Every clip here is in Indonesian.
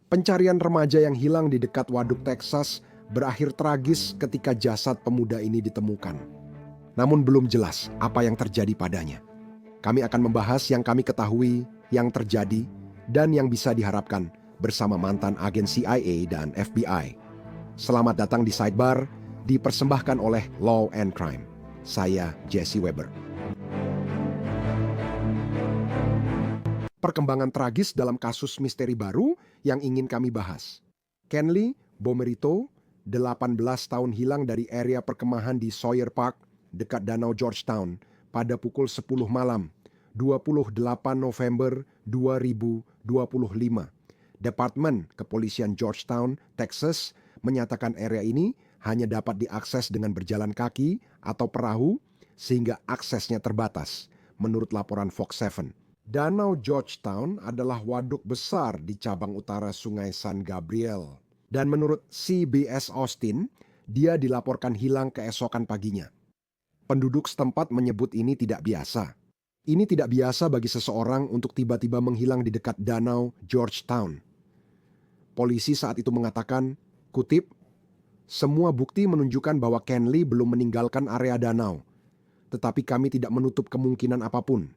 Pencarian remaja yang hilang di dekat Waduk Texas berakhir tragis ketika jasad pemuda ini ditemukan. Namun belum jelas apa yang terjadi padanya. Kami akan membahas yang kami ketahui, yang terjadi, dan yang bisa diharapkan bersama mantan agen CIA dan FBI. Selamat datang di Sidebar, dipersembahkan oleh Law and Crime. Saya Jesse Weber. Perkembangan tragis dalam kasus misteri baru yang ingin kami bahas. Kenly Bomerito, 18 tahun hilang dari area perkemahan di Sawyer Park, dekat Danau Georgetown, pada pukul 10 malam, 28 November 2025. Departemen Kepolisian Georgetown, Texas, menyatakan area ini hanya dapat diakses dengan berjalan kaki atau perahu, sehingga aksesnya terbatas, menurut laporan Fox 7. Danau Georgetown adalah waduk besar di cabang utara Sungai San Gabriel. Dan menurut CBS Austin, dia dilaporkan hilang keesokan paginya. Penduduk setempat menyebut ini tidak biasa. Ini tidak biasa bagi seseorang untuk tiba-tiba menghilang di dekat Danau Georgetown. Polisi saat itu mengatakan, kutip, "Semua bukti menunjukkan bahwa Kenly belum meninggalkan area danau. Tetapi kami tidak menutup kemungkinan apapun.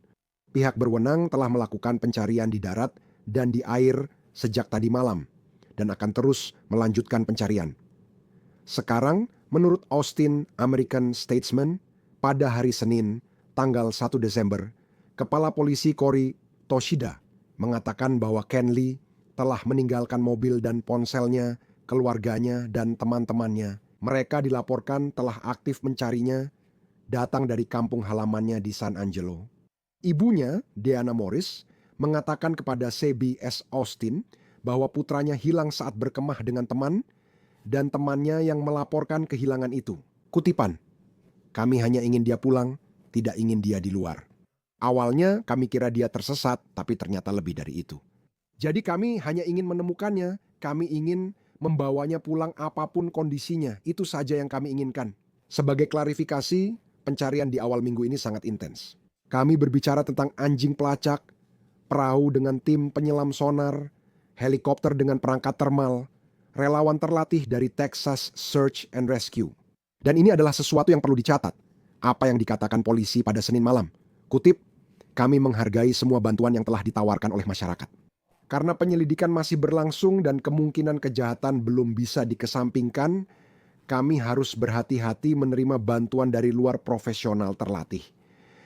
Pihak berwenang telah melakukan pencarian di darat dan di air sejak tadi malam dan akan terus melanjutkan pencarian." Sekarang, menurut Austin American Statesman, pada hari Senin, tanggal 1 Desember, Kepala Polisi Cory Toshida mengatakan bahwa Kenly telah meninggalkan mobil dan ponselnya, keluarganya, dan teman-temannya. Mereka dilaporkan telah aktif mencarinya, datang dari kampung halamannya di San Angelo. Ibunya, Deanna Morris, mengatakan kepada CBS Austin bahwa putranya hilang saat berkemah dengan teman dan temannya yang melaporkan kehilangan itu. Kutipan, "Kami hanya ingin dia pulang, tidak ingin dia di luar. Awalnya kami kira dia tersesat, tapi ternyata lebih dari itu. Jadi kami hanya ingin menemukannya, kami ingin membawanya pulang apapun kondisinya, itu saja yang kami inginkan." Sebagai klarifikasi, pencarian di awal minggu ini sangat intens. Kami berbicara tentang anjing pelacak, perahu dengan tim penyelam sonar, helikopter dengan perangkat termal, relawan terlatih dari Texas Search and Rescue. Dan ini adalah sesuatu yang perlu dicatat. Apa yang dikatakan polisi pada Senin malam. Kutip, "Kami menghargai semua bantuan yang telah ditawarkan oleh masyarakat. Karena penyelidikan masih berlangsung dan kemungkinan kejahatan belum bisa dikesampingkan, kami harus berhati-hati menerima bantuan dari luar profesional terlatih."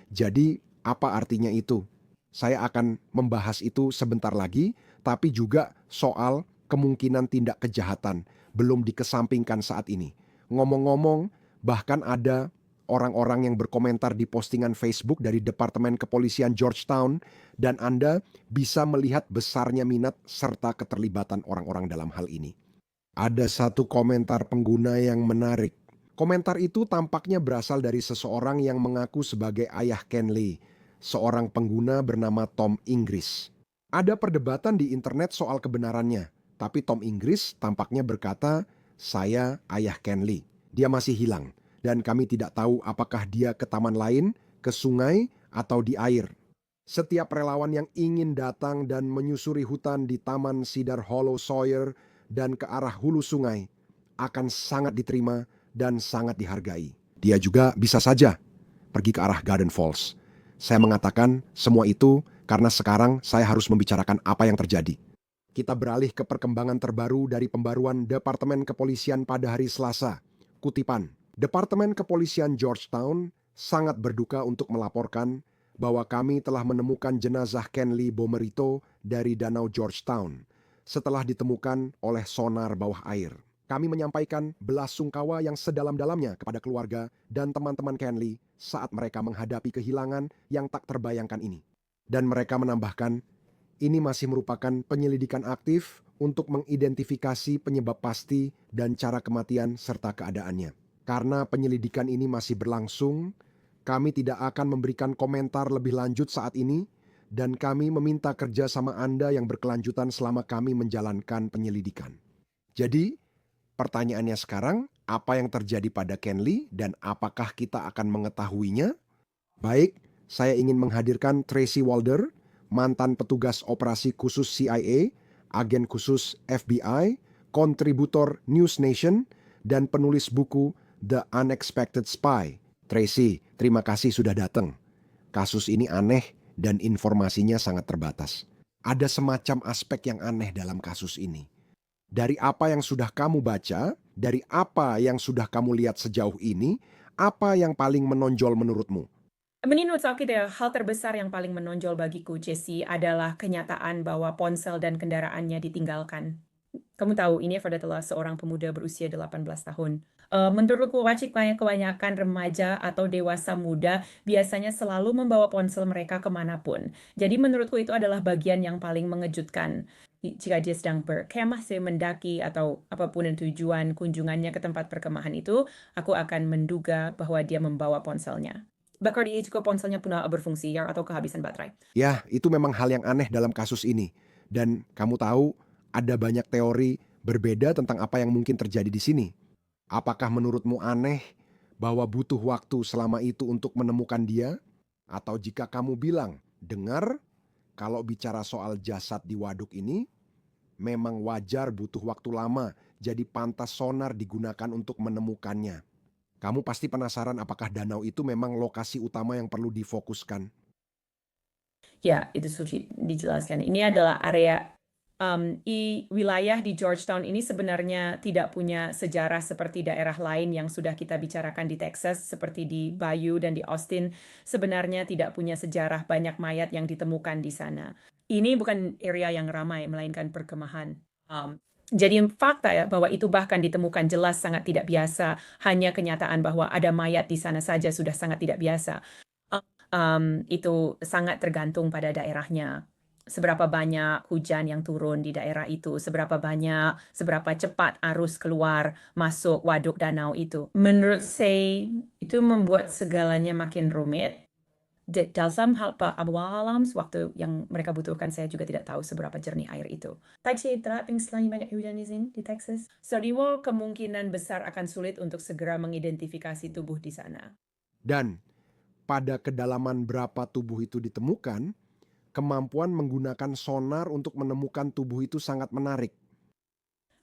Jadi, apa artinya itu? Saya akan membahas itu sebentar lagi, tapi juga soal kemungkinan tindak kejahatan belum dikesampingkan saat ini. Ngomong-ngomong, bahkan ada orang-orang yang berkomentar di postingan Facebook dari Departemen Kepolisian Georgetown, dan Anda bisa melihat besarnya minat serta keterlibatan orang-orang dalam hal ini. Ada satu komentar pengguna yang menarik. Komentar itu tampaknya berasal dari seseorang yang mengaku sebagai ayah Kenly, seorang pengguna bernama Tom Inggris. Ada perdebatan di internet soal kebenarannya, tapi Tom Inggris tampaknya berkata, "Saya ayah Kenly. Dia masih hilang, dan kami tidak tahu apakah dia ke taman lain, ke sungai, atau di air." Setiap relawan yang ingin datang dan menyusuri hutan di Taman Cedar Hollow Sawyer dan ke arah hulu sungai akan sangat diterima dan sangat dihargai. Dia juga bisa saja pergi ke arah Garden Falls. Saya mengatakan semua itu karena sekarang saya harus membicarakan apa yang terjadi. Kita beralih ke perkembangan terbaru dari pembaruan Departemen Kepolisian pada hari Selasa. Kutipan, "Departemen Kepolisian Georgetown sangat berduka untuk melaporkan bahwa kami telah menemukan jenazah Kenly Bomerito dari Danau Georgetown setelah ditemukan oleh sonar bawah air. Kami menyampaikan belasungkawa yang sedalam-dalamnya kepada keluarga dan teman-teman Kenly saat mereka menghadapi kehilangan yang tak terbayangkan ini." Dan mereka menambahkan, ini masih merupakan penyelidikan aktif untuk mengidentifikasi penyebab pasti dan cara kematian serta keadaannya. Karena penyelidikan ini masih berlangsung, kami tidak akan memberikan komentar lebih lanjut saat ini, dan kami meminta kerjasama Anda yang berkelanjutan selama kami menjalankan penyelidikan. Jadi, pertanyaannya sekarang, apa yang terjadi pada Kenly dan apakah kita akan mengetahuinya? Baik, saya ingin menghadirkan Tracy Walder, mantan petugas operasi khusus CIA, agen khusus FBI, kontributor News Nation, dan penulis buku The Unexpected Spy. Tracy, terima kasih sudah datang. Kasus ini aneh dan informasinya sangat terbatas. Ada semacam aspek yang aneh dalam kasus ini. Dari apa yang sudah kamu baca, dari apa yang sudah kamu lihat sejauh ini, apa yang paling menonjol menurutmu? Menurut aku hal terbesar yang paling menonjol bagiku, Jessie, adalah kenyataan bahwa ponsel dan kendaraannya ditinggalkan. Kamu tahu, ini adalah seorang pemuda berusia 18 tahun. Menurutku kebanyakan remaja atau dewasa muda biasanya selalu membawa ponsel mereka kemanapun. Jadi menurutku itu adalah bagian yang paling mengejutkan. Jika dia sedang berkemah, mendaki, atau apapun yang tujuan kunjungannya ke tempat perkemahan itu, aku akan menduga bahwa dia membawa ponselnya. Bahkan dia juga ponselnya pun berfungsi ya, atau kehabisan baterai. Ya, itu memang hal yang aneh dalam kasus ini. Dan kamu tahu, ada banyak teori berbeda tentang apa yang mungkin terjadi di sini. Apakah menurutmu aneh bahwa butuh waktu selama itu untuk menemukan dia? Atau jika kamu bilang, dengar, kalau bicara soal jasad di waduk ini, memang wajar butuh waktu lama, jadi pantas sonar digunakan untuk menemukannya. Kamu pasti penasaran apakah danau itu memang lokasi utama yang perlu difokuskan. Ya, itu sudah dijelaskan. Ini adalah area, wilayah di Georgetown ini sebenarnya tidak punya sejarah seperti daerah lain yang sudah kita bicarakan di Texas, seperti di Bayou dan di Austin, sebenarnya tidak punya sejarah banyak mayat yang ditemukan di sana. Ini bukan area yang ramai, melainkan perkemahan. Jadi fakta ya bahwa itu bahkan ditemukan jelas sangat tidak biasa, hanya kenyataan bahwa ada mayat di sana saja sudah sangat tidak biasa. Itu sangat tergantung pada daerahnya. Seberapa banyak hujan yang turun di daerah itu, seberapa cepat arus keluar masuk waduk danau itu. Menurut saya, itu membuat segalanya makin rumit. Dalam hal alam, waktu yang mereka butuhkan, saya juga tidak tahu seberapa jernih air itu. Tadi teraping selain banyak hujan di sini, di Texas. Seriwo kemungkinan besar akan sulit untuk segera mengidentifikasi tubuh di sana. Dan pada kedalaman berapa tubuh itu ditemukan, kemampuan menggunakan sonar untuk menemukan tubuh itu sangat menarik.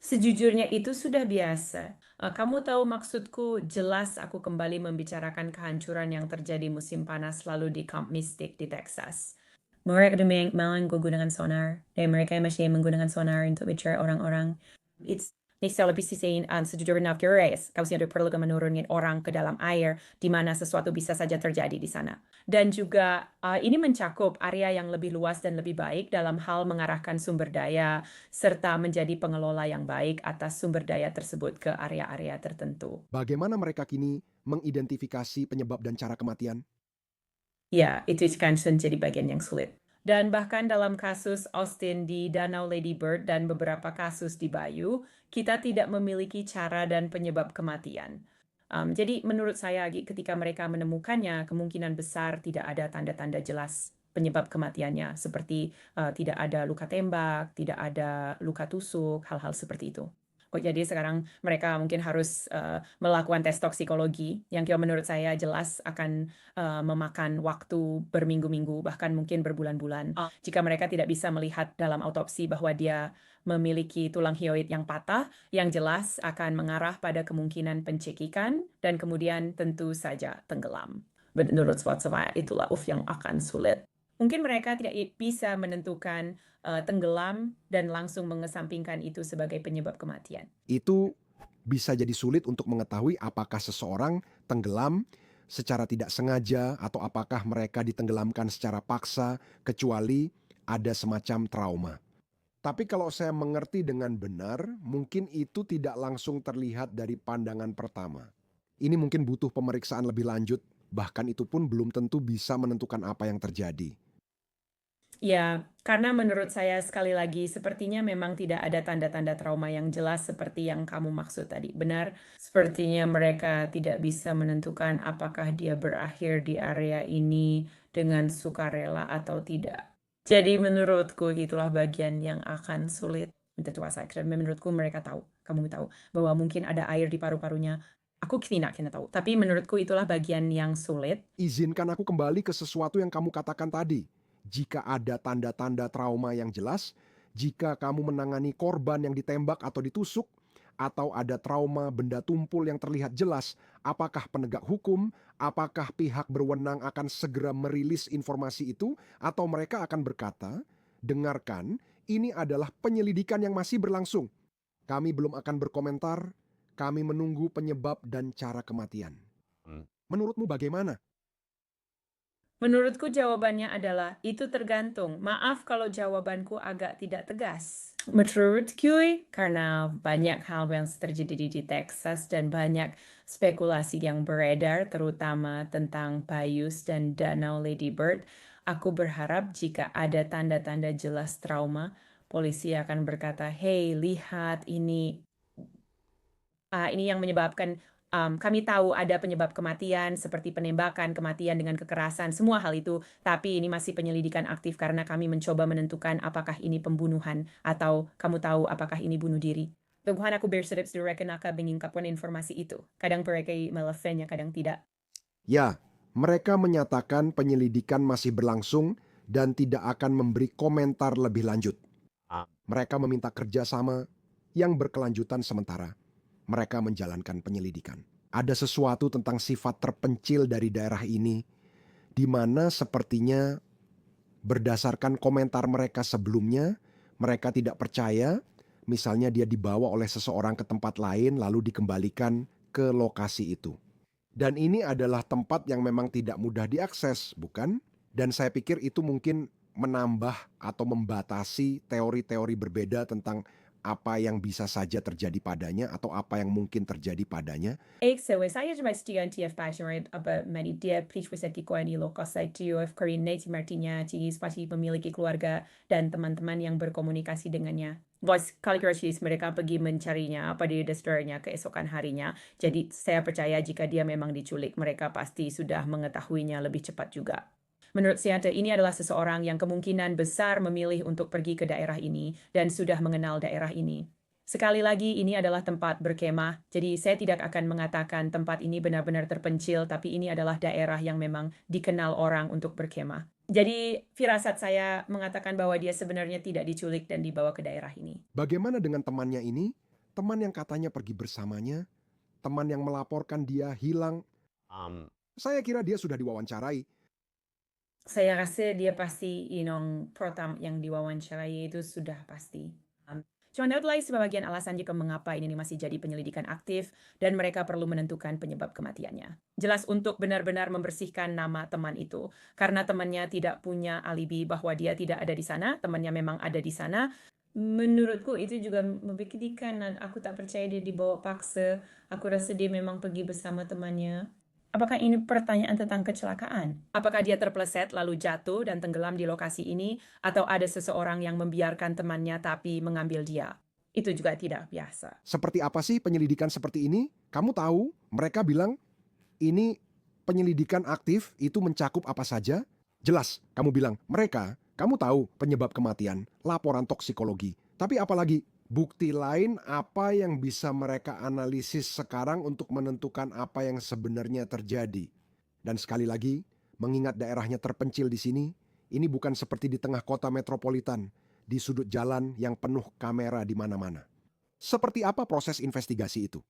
Sejujurnya itu sudah biasa. Kamu tahu maksudku, jelas aku kembali membicarakan kehancuran yang terjadi musim panas lalu di Camp Mystic di Texas. Mereka malah menggunakan sonar, dan mereka masih menggunakan sonar untuk bicara orang-orang. It's Nisa lebih sisihin sejujurnya curious. Kau sudah perlu menurunkan orang ke dalam air, di mana sesuatu bisa saja terjadi di sana. Dan juga ini mencakup area yang lebih luas dan lebih baik dalam hal mengarahkan sumber daya, serta menjadi pengelola yang baik atas sumber daya tersebut ke area-area tertentu. Bagaimana mereka kini mengidentifikasi penyebab dan cara kematian? Ya, itu kan menjadi bagian yang sulit. Dan bahkan dalam kasus Austin di Danau Lady Bird dan beberapa kasus di Bayou, kita tidak memiliki cara dan penyebab kematian. Jadi menurut saya ketika mereka menemukannya, kemungkinan besar tidak ada tanda-tanda jelas penyebab kematiannya, seperti tidak ada luka tembak, tidak ada luka tusuk, hal-hal seperti itu. Jadi sekarang mereka mungkin harus melakukan tes toksikologi yang menurut saya jelas akan memakan waktu berminggu-minggu, bahkan mungkin berbulan-bulan. Jika mereka tidak bisa melihat dalam autopsi bahwa dia memiliki tulang hyoid yang patah, yang jelas akan mengarah pada kemungkinan pencekikan dan kemudian tentu saja tenggelam. Menurut saya itulah yang akan sulit. Mungkin mereka tidak bisa menentukan tenggelam dan langsung mengesampingkan itu sebagai penyebab kematian. Itu bisa jadi sulit untuk mengetahui apakah seseorang tenggelam secara tidak sengaja atau apakah mereka ditenggelamkan secara paksa, kecuali ada semacam trauma. Tapi kalau saya mengerti dengan benar, mungkin itu tidak langsung terlihat dari pandangan pertama. Ini mungkin butuh pemeriksaan lebih lanjut, bahkan itu pun belum tentu bisa menentukan apa yang terjadi. Ya, karena menurut saya sekali lagi sepertinya memang tidak ada tanda-tanda trauma yang jelas seperti yang kamu maksud tadi. Benar, sepertinya mereka tidak bisa menentukan apakah dia berakhir di area ini dengan sukarela atau tidak. Jadi menurutku itulah bagian yang akan sulit untuk dikuasai. Dan menurutku mereka tahu, kamu tahu, bahwa mungkin ada air di paru-parunya. Aku tidak tahu, tapi menurutku itulah bagian yang sulit. Izinkan aku kembali ke sesuatu yang kamu katakan tadi. Jika ada tanda-tanda trauma yang jelas, Jika kamu menangani korban yang ditembak atau ditusuk, atau ada trauma benda tumpul yang terlihat jelas, apakah penegak hukum, apakah pihak berwenang akan segera merilis informasi itu, atau mereka akan berkata, dengarkan, ini adalah penyelidikan yang masih berlangsung. Kami belum akan berkomentar, kami menunggu penyebab dan cara kematian. Menurutmu bagaimana? Menurutku jawabannya adalah itu tergantung. Maaf kalau jawabanku agak tidak tegas. Menurutku, karena banyak hal yang terjadi di Texas dan banyak spekulasi yang beredar, terutama tentang Bayus dan Danau Lady Bird, aku berharap jika ada tanda-tanda jelas trauma, polisi akan berkata, "Hey, lihat ini yang menyebabkan kami tahu ada penyebab kematian seperti penembakan, kematian dengan kekerasan, semua hal itu. Tapi ini masih penyelidikan aktif karena kami mencoba menentukan apakah ini pembunuhan atau kamu tahu apakah ini bunuh diri. Tuhan aku bersedap mereka mengungkapkan informasi itu. Kadang mereka melevennya, kadang tidak. Ya, mereka menyatakan penyelidikan masih berlangsung dan tidak akan memberi komentar lebih lanjut. Mereka meminta kerjasama yang berkelanjutan sementara. Mereka menjalankan penyelidikan. Ada sesuatu tentang sifat terpencil dari daerah ini, di mana sepertinya berdasarkan komentar mereka sebelumnya, mereka tidak percaya, misalnya dia dibawa oleh seseorang ke tempat lain lalu dikembalikan ke lokasi itu. Dan ini adalah tempat yang memang tidak mudah diakses, bukan? Dan saya pikir itu mungkin menambah atau membatasi teori-teori berbeda tentang apa yang bisa saja terjadi padanya atau apa yang mungkin terjadi padanya. Saya cuma estudiante passionate about dia ko di lokasi itu Native Martinya pasti memiliki keluarga dan teman-teman yang berkomunikasi dengannya. Kali mereka pergi mencarinya pada destroyernya keesokan harinya. Jadi saya percaya jika dia memang diculik, mereka pasti sudah mengetahuinya lebih cepat juga. Menurut saya, ini adalah seseorang yang kemungkinan besar memilih untuk pergi ke daerah ini dan sudah mengenal daerah ini. Sekali lagi, ini adalah tempat berkemah, jadi saya tidak akan mengatakan tempat ini benar-benar terpencil, tapi ini adalah daerah yang memang dikenal orang untuk berkemah. Jadi, firasat saya mengatakan bahwa dia sebenarnya tidak diculik dan dibawa ke daerah ini. Bagaimana dengan temannya ini? Teman yang katanya pergi bersamanya, teman yang melaporkan dia hilang. Saya kira dia sudah diwawancarai. Saya rasa dia pasti, pertama yang diwawancarai itu sudah pasti. Cuma itulah sebagian alasan jika mengapa ini masih jadi penyelidikan aktif dan mereka perlu menentukan penyebab kematiannya. Jelas untuk benar-benar membersihkan nama teman itu. Karena temannya tidak punya alibi bahwa dia tidak ada di sana, temannya memang ada di sana. Menurutku itu juga membikinkan dan aku tak percaya dia dibawa paksa. Aku rasa dia memang pergi bersama temannya. Apakah ini pertanyaan tentang kecelakaan? Apakah dia terpeleset lalu jatuh dan tenggelam di lokasi ini, atau ada seseorang yang membiarkan temannya tapi mengambil dia? Itu juga tidak biasa. Seperti apa sih penyelidikan seperti ini? Kamu tahu, mereka bilang ini penyelidikan aktif itu mencakup apa saja? Jelas, kamu bilang mereka, kamu tahu penyebab kematian, laporan toksikologi. Tapi apalagi bukti lain apa yang bisa mereka analisis sekarang untuk menentukan apa yang sebenarnya terjadi. Dan sekali lagi, mengingat daerahnya terpencil di sini, ini bukan seperti di tengah kota metropolitan, di sudut jalan yang penuh kamera di mana-mana. Seperti apa proses investigasi itu?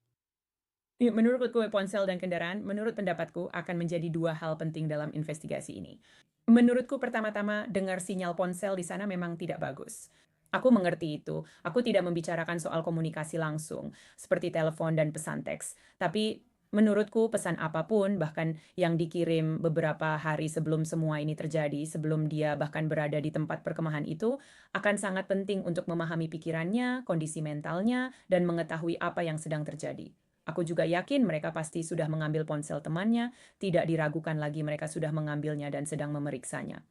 Menurutku, ponsel dan kendaraan, menurut pendapatku, akan menjadi dua hal penting dalam investigasi ini. Menurutku, pertama-tama, dengar sinyal ponsel di sana memang tidak bagus. Aku mengerti itu. Aku tidak membicarakan soal komunikasi langsung, seperti telepon dan pesan teks. Tapi menurutku, pesan apapun, bahkan yang dikirim beberapa hari sebelum semua ini terjadi, sebelum dia bahkan berada di tempat perkemahan itu, akan sangat penting untuk memahami pikirannya, kondisi mentalnya, dan mengetahui apa yang sedang terjadi. Aku juga yakin mereka pasti sudah mengambil ponsel temannya, tidak diragukan lagi mereka sudah mengambilnya dan sedang memeriksanya.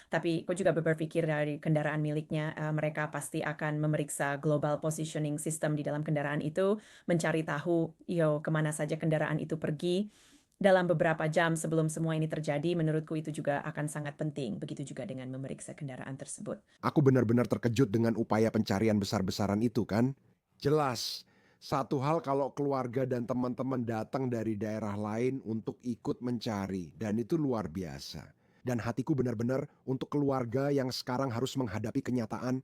Tapi aku juga berpikir dari kendaraan miliknya, mereka pasti akan memeriksa global positioning system di dalam kendaraan itu, mencari tahu kemana saja kendaraan itu pergi. Dalam beberapa jam sebelum semua ini terjadi, menurutku itu juga akan sangat penting. Begitu juga dengan memeriksa kendaraan tersebut. Aku benar-benar terkejut dengan upaya pencarian besar-besaran itu kan. Jelas, satu hal kalau keluarga dan teman-teman datang dari daerah lain untuk ikut mencari, dan itu luar biasa. Dan hatiku benar-benar untuk keluarga yang sekarang harus menghadapi kenyataan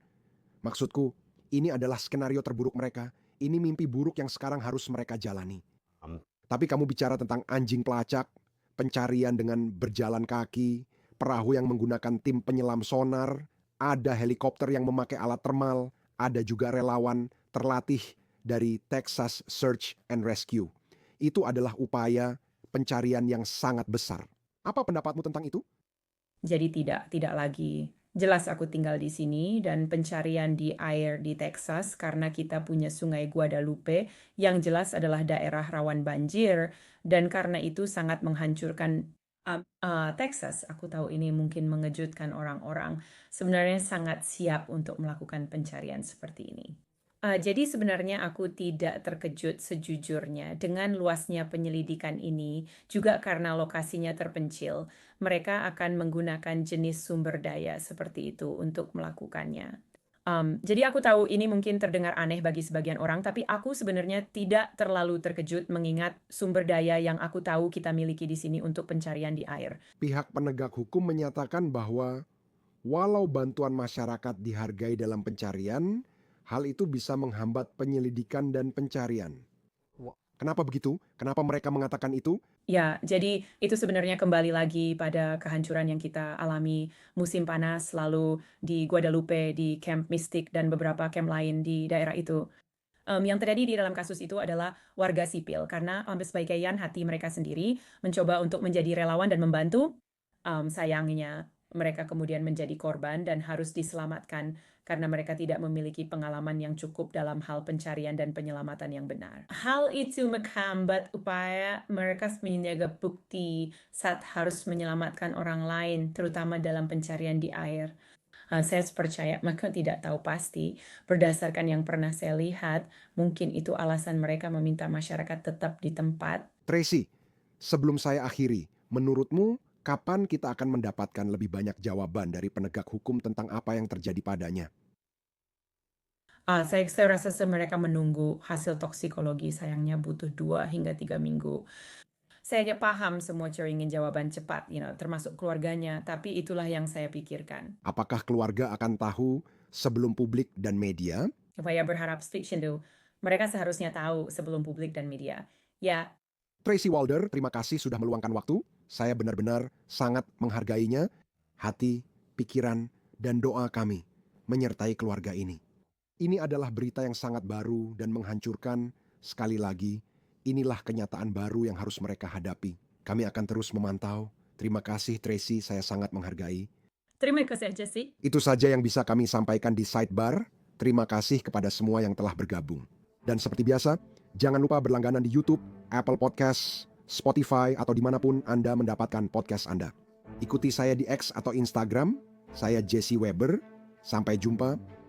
Maksudku, ini adalah skenario terburuk mereka. Ini mimpi buruk yang sekarang harus mereka jalani. Tapi kamu bicara tentang anjing pelacak, pencarian dengan berjalan kaki, perahu yang menggunakan tim penyelam sonar, ada helikopter yang memakai alat termal, ada juga relawan terlatih dari Texas Search and Rescue. Itu adalah upaya pencarian yang sangat besar. Apa pendapatmu tentang itu? Jadi tidak lagi. Jelas aku tinggal di sini dan pencarian di air di Texas karena kita punya Sungai Guadalupe yang jelas adalah daerah rawan banjir dan karena itu sangat menghancurkan Texas. Aku tahu ini mungkin mengejutkan orang-orang. Sebenarnya sangat siap untuk melakukan pencarian seperti ini. Jadi sebenarnya aku tidak terkejut sejujurnya dengan luasnya penyelidikan ini, juga karena lokasinya terpencil. Mereka akan menggunakan jenis sumber daya seperti itu untuk melakukannya. Jadi aku tahu ini mungkin terdengar aneh bagi sebagian orang, tapi aku sebenarnya tidak terlalu terkejut mengingat sumber daya yang aku tahu kita miliki di sini untuk pencarian di air. Pihak penegak hukum menyatakan bahwa walau bantuan masyarakat dihargai dalam pencarian, hal itu bisa menghambat penyelidikan dan pencarian. Kenapa begitu? Kenapa mereka mengatakan itu? Ya, jadi itu sebenarnya kembali lagi pada kehancuran yang kita alami musim panas lalu di Guadalupe, di Camp Mystic, dan beberapa camp lain di daerah itu. Yang terjadi di dalam kasus itu adalah warga sipil, karena sebagian hati mereka sendiri mencoba untuk menjadi relawan dan membantu. Sayangnya, mereka kemudian menjadi korban dan harus diselamatkan karena mereka tidak memiliki pengalaman yang cukup dalam hal pencarian dan penyelamatan yang benar. Hal itu menghambat upaya mereka menjaga bukti saat harus menyelamatkan orang lain, terutama dalam pencarian di air. Saya percaya mereka tidak tahu pasti. Berdasarkan yang pernah saya lihat, mungkin itu alasan mereka meminta masyarakat tetap di tempat. Tracy, sebelum saya akhiri, menurutmu kapan kita akan mendapatkan lebih banyak jawaban dari penegak hukum tentang apa yang terjadi padanya? Saya rasa mereka menunggu hasil toksikologi, sayangnya butuh 2 hingga 3 minggu. Saya paham semua cewek ingin jawaban cepat, termasuk keluarganya, tapi itulah yang saya pikirkan. Apakah keluarga akan tahu sebelum publik dan media? Saya berharap fiction itu, mereka seharusnya tahu sebelum publik dan media. Ya, Tracy Walder, terima kasih sudah meluangkan waktu. Saya benar-benar sangat menghargainya. Hati, pikiran, dan doa kami menyertai keluarga ini. Ini adalah berita yang sangat baru dan menghancurkan. Sekali lagi, inilah kenyataan baru yang harus mereka hadapi. Kami akan terus memantau. Terima kasih Tracy, saya sangat menghargai. terima kasih Jesse. Itu saja yang bisa kami sampaikan di Sidebar. Terima kasih kepada semua yang telah bergabung. Dan seperti biasa, jangan lupa berlangganan di YouTube, Apple Podcast, Spotify, atau dimanapun Anda mendapatkan podcast Anda. Ikuti saya di X atau Instagram. Saya Jesse Weber. Sampai jumpa.